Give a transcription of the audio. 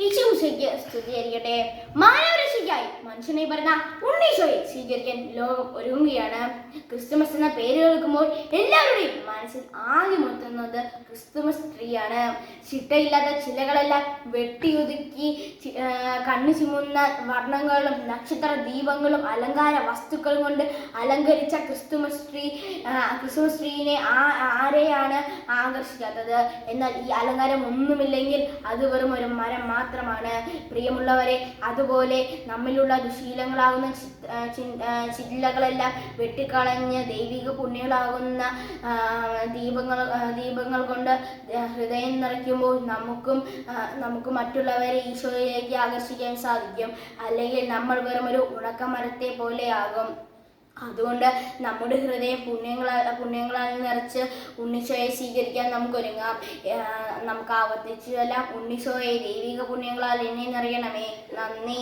ഈശോയ്ക്ക് സ്തുതിയായിരിക്കട്ടെ. മാനവരക്ഷയ്ക്കായി മനുഷ്യനെ പറഞ്ഞ ഉണ്ണീശോയെ സ്വീകരിക്കാൻ ലോകം ഒരുങ്ങുകയാണ്. ക്രിസ്തുമസ് എന്ന പേര് കേൾക്കുമ്പോൾ എല്ലാവരുടെയും മനസ്സിൽ ആദ്യം എത്തുന്നത് ക്രിസ്തുമസ് ട്രീയാണ്. ചിട്ടയില്ലാത്ത ചിലകളെല്ലാം വെട്ടിയൊതുക്കി കണ്ണു ചിമ്മുന്ന വർണ്ണങ്ങളും നക്ഷത്ര ദീപങ്ങളും അലങ്കാര വസ്തുക്കളും കൊണ്ട് അലങ്കരിച്ച ക്രിസ്തുമസ് ട്രീനെ ആരെയാണ് ആകർഷിക്കാത്തത്? എന്നാൽ ഈ അലങ്കാരം ഒന്നുമില്ലെങ്കിൽ അത് വെറും ഒരു മരം മാത്രമാണ്. പ്രിയമുള്ളവരെ, അതുപോലെ നമ്മിലുള്ള ദുശീലങ്ങളാകുന്ന ചില്ലകളെല്ലാം വെട്ടിക്കളഞ്ഞ് ദൈവിക പുണ്യങ്ങളാകുന്ന ദീപങ്ങൾ കൊണ്ട് ഹൃദയം നിറയ്ക്കുമ്പോൾ നമുക്ക് മറ്റുള്ളവരെ ഈശോയിലേക്ക് ആകർഷിക്കാൻ സാധിക്കും. അല്ലെങ്കിൽ നമ്മൾ വെറും ഒരു ഉണക്കമരത്തെ പോലെയാകും. അതുകൊണ്ട് നമ്മുടെ ഹൃദയം പുണ്യങ്ങളാൽ നിറച്ച് ഉണ്ണീശോയെ സ്വീകരിക്കാൻ നമുക്കൊരുങ്ങാം. നമുക്ക് ആവർത്തിച്ചതെല്ലാം: ഉണ്ണീശോയെ ദൈവിക പുണ്യങ്ങളാൽ എന്നെ നിറയണമേ. നന്ദി.